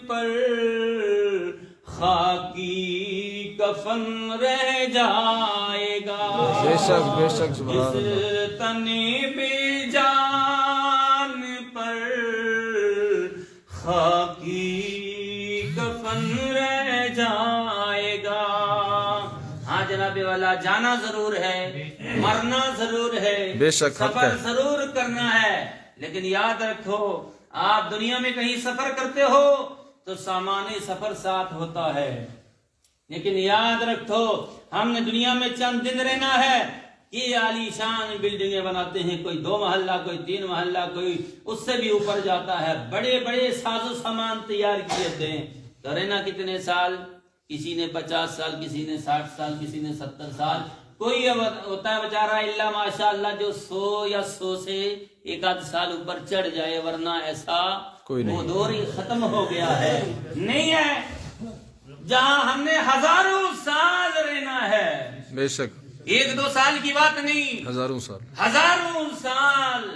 پر خاکی کفن رہ جائے گا. بے شک بے شک سبحان اللہ. اس تن بے جان پر خاکی کفن رہ جائے گا. ہاں جناب والا، جانا ضرور ہے، مرنا ضرور ہے، بے شک سفر ضرور کرنا ہے، لیکن یاد رکھو آپ دنیا میں کہیں سفر کرتے ہو تو سامان سفر ساتھ ہوتا ہے، لیکن یاد رکھو ہم نے دنیا میں چند دن رہنا ہے. یہ عالی شان بلڈنگیں بناتے ہیں، کوئی 2 محلہ، کوئی 3 محلہ، کوئی اس سے بھی اوپر جاتا ہے، بڑے بڑے ساز و سامان تیار کیے تھے. تو رہنا کتنے سال؟ کسی نے 50 سال، کسی نے 60 سال، کسی نے 70 سال. کوئی ہوتا ہے بیچارہ اللہ ماشاء اللہ جو 100 یا 100 سے 1 سال اوپر چڑھ جائے، ورنہ ایسا کوئی نہیں. وہ دور ہی ختم ہو گیا ہے. نہیں ہے جہاں ہم نے ہزاروں سال رہنا ہے، بے شک 1-2 سال کی بات نہیں، ہزاروں سال. ہزاروں سال،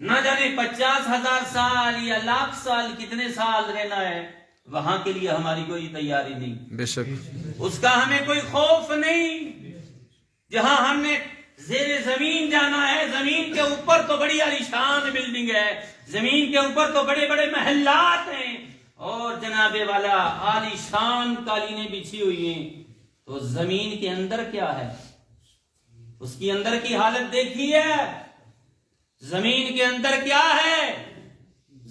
نہ جانے 50,000 سال یا لاکھ سال، کتنے سال رہنا ہے. وہاں کے لیے ہماری کوئی تیاری نہیں، بے شک اس کا ہمیں کوئی خوف نہیں. جہاں ہم نے زیر زمین جانا ہے، زمین کے اوپر تو بڑی عالیشان بلڈنگ ہے، زمین کے اوپر تو بڑے بڑے محلات ہیں، اور جناب والا عالیشان قالینیں بچھی ہوئی ہیں. تو زمین کے اندر کیا ہے؟ اس کی اندر کی حالت دیکھی ہے؟ زمین کے اندر کیا ہے؟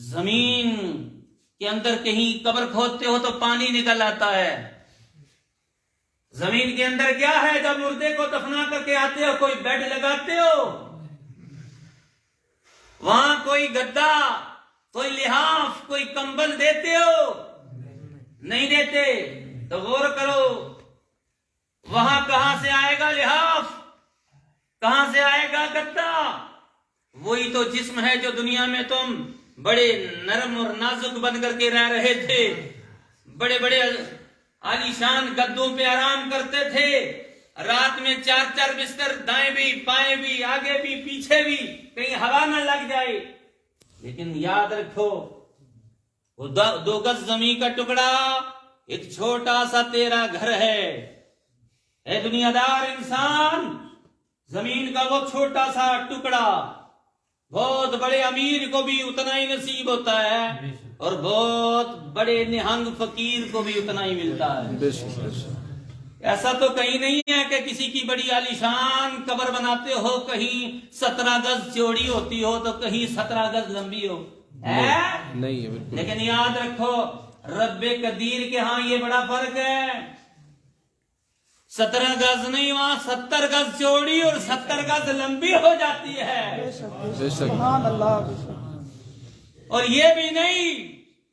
زمین کے اندر کہیں قبر کھودتے ہو تو پانی نکل آتا ہے. زمین کے اندر کیا ہے؟ جب مردے کو دفنا کر کے آتے ہو کوئی بیڈ لگاتے ہو، وہاں کوئی گدا، کوئی لحاف، کوئی کمبل دیتے ہو؟ نہیں دیتے. تو غور کرو وہاں کہاں سے آئے گا لحاف، کہاں سے آئے گا گدا؟ وہی تو جسم ہے جو دنیا میں تم بڑے نرم اور نازک بن کر کے رہ رہے تھے، بڑے بڑے عالیشان گدوں پہ آرام کرتے تھے، رات میں 4 بستر، دائیں بھی، بائیں بھی، آگے بھی، پیچھے بھی، کہیں ہوا نہ لگ جائے. لیکن یاد رکھو وہ 2 گز زمین کا ٹکڑا ایک چھوٹا سا تیرا گھر ہے. اے دنیا دار انسان، زمین کا وہ چھوٹا سا ٹکڑا بہت بڑے امیر کو بھی اتنا ہی نصیب ہوتا ہے، اور بہت بڑے نہنگ فقیر کو بھی اتنا ہی ملتا ہے. بے شک بے شک. ایسا تو کہیں نہیں ہے کہ کسی کی بڑی عالیشان قبر بناتے ہو، کہیں 17 گز چوڑی ہوتی ہو تو کہیں 17 گز لمبی ہو، نہیں ہے بالکل. لیکن یاد رکھو رب قدیر کے ہاں یہ بڑا فرق ہے. 17 گز نہیں، وہاں 70 گز چوڑی اور 70 گز لمبی ہو جاتی ہے. بے شک سبحان اللہ. اور یہ بھی نہیں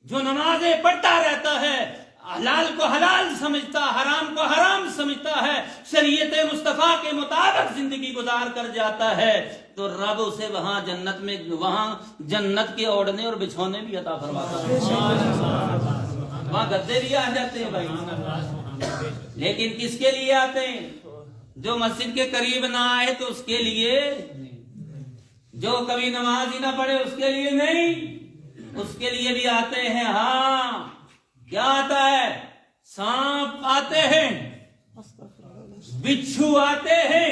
جو نمازیں پڑھتا رہتا ہے، حلال کو حلال سمجھتا، حرام کو حرام سمجھتا ہے، شریعت مصطفیٰ کے مطابق زندگی گزار کر جاتا ہے، تو رب اسے وہاں جنت میں، وہاں جنت کے اوڑھنے اور بچھونے بھی عطا فرماتا ہے. وہاں گدے بھی آ جاتے ہیں بھائی، لیکن کس کے لیے آتے ہیں؟ جو مسجد کے قریب نہ آئے تو اس کے لیے، جو کبھی نماز ہی نہ پڑھے اس کے لیے نہیں، اس کے لیے بھی آتے ہیں. ہاں کیا آتا ہے؟ سانپ آتے ہیں، بچھو آتے ہیں.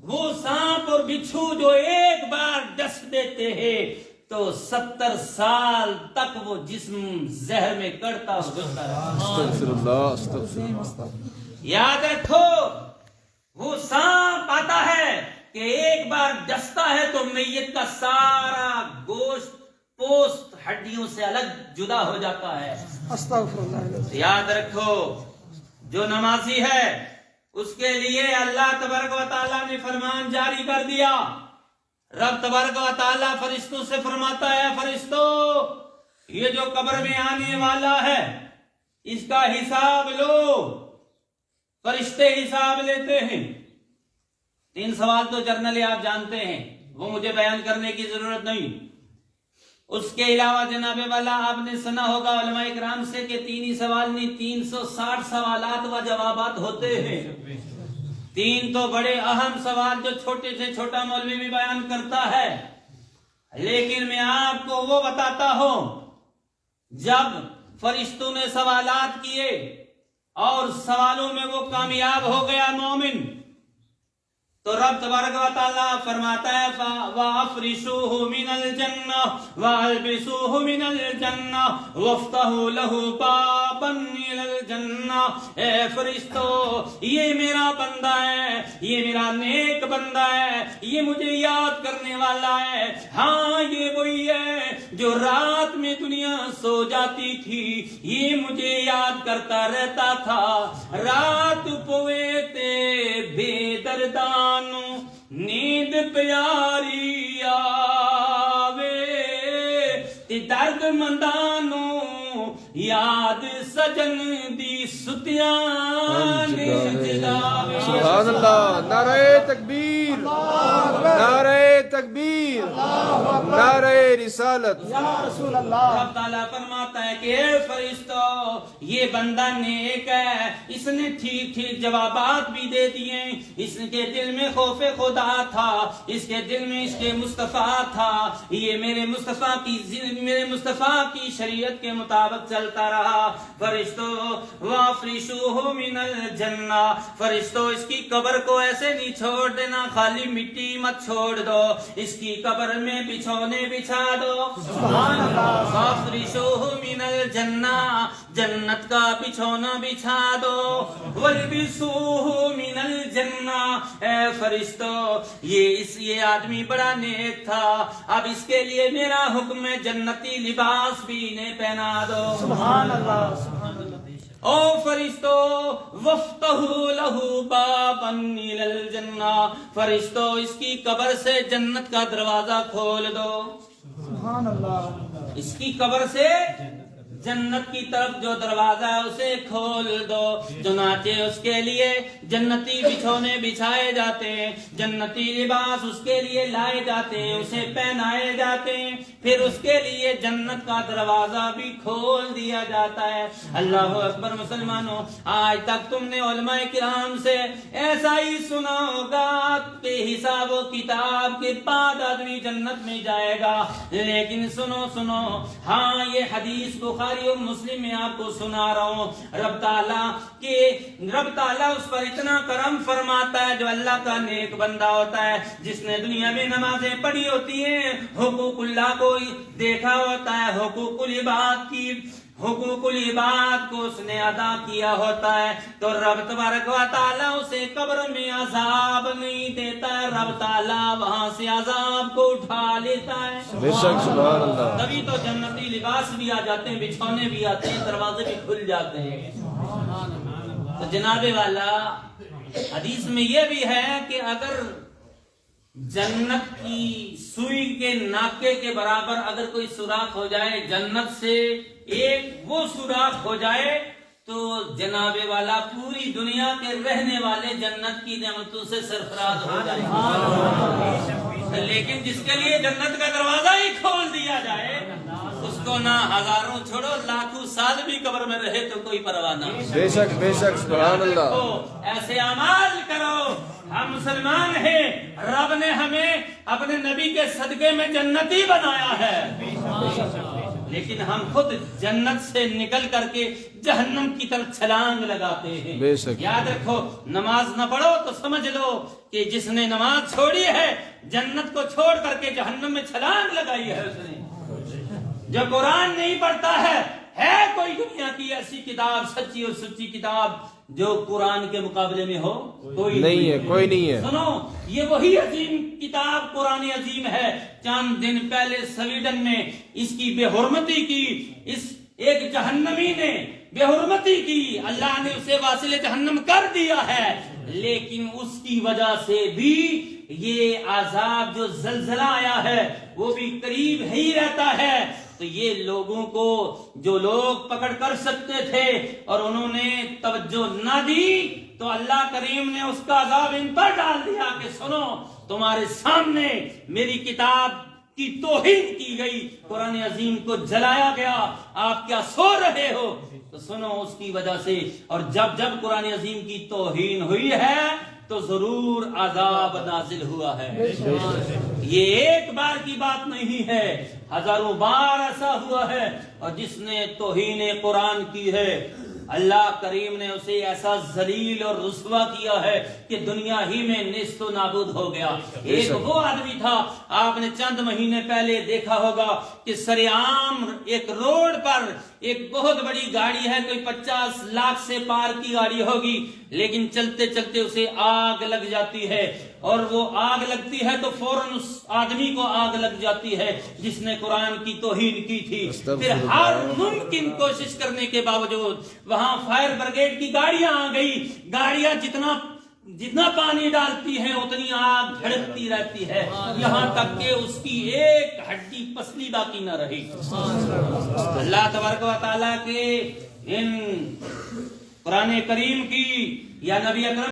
وہ سانپ اور بچھو جو ایک بار ڈس دیتے ہیں تو 70 سال تک وہ جسم زہر میں کڑتا ہوتا ہے. استغفر اللہ استغفر اللہ. یاد رکھو وہ سانپ آتا ہے کہ ایک بار ڈستا ہے تو میت کا سارا گوشت، پوست، ہڈیوں سے الگ جدا ہو جاتا ہے. استغفر اللہ. یاد رکھو جو نمازی ہے اس کے لیے اللہ تبارک و تعالیٰ نے فرمان جاری کر دیا. رب تبارک و تعالیٰ فرشتوں سے فرماتا ہے، فرشتوں یہ جو قبر میں آنے والا ہے اس کا حساب لو. فرشتے حساب لیتے ہیں. 3 سوال تو جرنلی آپ جانتے ہیں، وہ مجھے بیان کرنے کی ضرورت نہیں. اس کے علاوہ جناب والا آپ نے سنا ہوگا علماء اکرام سے کہ 3 ہی سوال نہیں، 360 سوالات و جوابات ہوتے ہیں. 3 تو بڑے اہم سوال جو چھوٹے سے چھوٹا مولوی بھی بیان کرتا ہے، لیکن میں آپ کو وہ بتاتا ہوں جب فرشتوں نے سوالات کیے اور سوالوں میں وہ کامیاب ہو گیا مومن، تو رب تبارک و تعالیٰ فرماتا ہے وَأَفْرِشُوهُ مِنَ الْجَنَّةِ وَأَلْبِسُوهُ مِنَ الْجَنَّةِ وَافْتَحُوا لَهُ بَابًا إِلَى الْجَنَّةِ۔ اے فرشتو، یہ میرا بندہ ہے، یہ میرا نیک بندہ ہے، یہ مجھے یاد کرنے والا ہے۔ ہاں، یہ وہی ہے جو رات میں دنیا سو جاتی تھی، یہ مجھے یاد کرتا رہتا تھا۔ رات پوئے تے بے دردان نیند پیاری آوے تے درد مندانو یاد سجن دی ستیاں نے جگاوے۔ سبحان اللہ، نعرہ تکبیر، نعرہ تکبیر، نعرہ رسالت۔ یا رسول اللہ، رب تعالیٰ فرماتا ہے کہ اے فرشتو، یہ بندہ نیک ہے، اس نے ٹھیک ٹھیک جوابات بھی دے دیے، اس کے دل میں خوف خدا تھا، اس کے دل میں عشق مصطفیٰ تھا، یہ میرے مصطفیٰ کی شریعت کے مطابق چلتا رہا۔ فرشتو وَافْرِشُوهُ مِنَ الْجَنَّةِ، فرشتو اس کی قبر کو ایسے نہیں چھوڑ دینا، خالی مٹی مت چھوڑ دو، اس کی قبر میں بچھونے بچھا دو۔ سبحان اللہ، وَافْرِشُوهُ مِنَ الْجَنَّةِ، جنت کا بچھونا بچھا دو۔ وَالْبِسُوهُ مِنَ الْجَنَّةِ، اے فرشتو، یہ آدمی بڑا نیک تھا، اب اس کے لیے میرا حکم ہے جنتی لباس بھی انہیں پہنا دو۔ سبحان اللہ، سبحان اللہ۔ او فرشتو وَافْتَحُوا لَهُ بَابًا إِلَى الْجَنَّةِ، فرشتو اس کی قبر سے جنت کا دروازہ کھول دو۔ سبحان اللہ، اس کی قبر سے جنت کی طرف جو دروازہ ہے اسے کھول دو۔ چنانچہ اس کے لیے جنتی بچھونے بچھائے جاتے ہیں، جنتی لباس اس کے لیے لائے جاتے ہیں، اسے پہنائے جاتے ہیں، پھر اس کے لیے جنت کا دروازہ بھی کھول دیا جاتا ہے۔ اللہ اکبر مسلمانوں، آج تک تم نے علماء کرام سے ایسا ہی سنا ہوگا کہ حساب و کتاب کے بعد آدمی جنت میں جائے گا، لیکن سنو، ہاں یہ حدیث بخاری اور مسلم میں آپ کو سنا رہا ہوں۔ رب تعالیٰ اس پر اتنا کرم فرماتا ہے جو اللہ کا نیک بندہ ہوتا ہے، جس نے دنیا میں نمازیں پڑھی ہوتی ہیں، حقوق اللہ کو دیکھا ہوتا ہے، حقوق العباد کو اس نے ادا کیا ہوتا ہے، تو رب تبارک و تعالیٰ اسے قبر میں عذاب نہیں دیتا ہے، رب تعالیٰ وہاں سے عذاب کو اٹھا لیتا ہے۔ بے شک، سبحان اللہ۔ تبھی تو جنتی لباس بھی آ جاتے ہیں، بچھونے بھی آتے ہیں، دروازے بھی کھل جاتے ہیں۔ تو جناب والا، حدیث میں یہ بھی ہے کہ اگر جنت کی سوئی کے ناکے کے برابر اگر کوئی سوراخ ہو جائے، جنت سے ایک وہ سوراخ ہو جائے، تو جناب والا پوری دنیا کے رہنے والے جنت کی نعمتوں سے سرفراز ہو جائے۔ لیکن جس کے لیے جنت کا دروازہ ہی کھول دیا جائے، اس کو نہ ہزاروں چھوڑو لاکھوں سال بھی قبر میں رہے تو کوئی پرواہ نہ۔ بے شک، بے شک، سبحان اللہ۔ ایسے اعمال کرو، ہم مسلمان ہیں، رب نے ہمیں اپنے نبی کے صدقے میں جنتی بنایا ہے، لیکن ہم خود جنت سے نکل کر کے جہنم کی طرف چھلانگ لگاتے ہیں۔ بے شک۔ یاد رکھو، نماز نہ پڑھو تو سمجھ لو کہ جس نے نماز چھوڑی ہے، جنت کو چھوڑ کر کے جہنم میں چھلانگ لگائی ہے اس نے۔ جو قرآن نہیں پڑھتا ہے کوئی دنیا کی ایسی کتاب، سچی اور سچی کتاب جو قرآن کے مقابلے میں ہو؟ کوئی نہیں ہے، کوئی نہیں ہے۔ سنو، یہ وہی عظیم کتاب قرآن عظیم ہے۔ چند دن پہلے سویڈن میں اس کی بے حرمتی کی، اس ایک جہنمی نے بے حرمتی کی، اللہ نے اسے واصل جہنم کر دیا ہے، لیکن اس کی وجہ سے بھی یہ عذاب جو زلزلہ آیا ہے وہ بھی قریب ہی رہتا ہے۔ تو یہ لوگوں کو جو لوگ پکڑ کر سکتے تھے اور انہوں نے توجہ نہ دی، تو اللہ کریم نے اس کا عذاب ان پر ڈال دیا کہ سنو، تمہارے سامنے میری کتاب کی توہین کی گئی، قرآن عظیم کو جلایا گیا، آپ کیا سو رہے ہو؟ تو سنو، اس کی وجہ سے، اور جب جب قرآن عظیم کی توہین ہوئی ہے تو ضرور عذاب نازل ہوا ہے۔ یہ ایک بار کی بات نہیں ہے، ہزاروں بار ایسا ہوا ہے، اور جس نے توہین قرآن کی ہے اللہ کریم نے اسے ایسا ذلیل اور رسوا کیا ہے کہ دنیا ہی میں نیست و نابود ہو گیا۔ ایک وہ آدمی تھا، آپ نے چند مہینے پہلے دیکھا ہوگا کہ سرعام ایک روڈ پر ایک بہت بڑی گاڑی ہے، کوئی 50 لاکھ سے پار کی گاڑی ہوگی، لیکن چلتے چلتے اسے آگ لگ جاتی ہے، اور وہ آگ لگتی ہے تو فوراً اس آدمی کو آگ لگ جاتی ہے جس نے قرآن کی توہین کی تھی۔ پھر ہر ممکن کوشش کرنے کے باوجود وہاں فائر بریگیڈ کی گاڑیاں آ گئی، گاڑیاں جتنا پانی ڈالتی ہیں اتنی آگ بھڑکتی رہتی ہے، یہاں تک کہ اس کی ایک ہڈی پسلی باقی نہ رہی۔ اللہ تبارک و تعالیٰ کے ان قرآن کریم کی یا نبی اکرم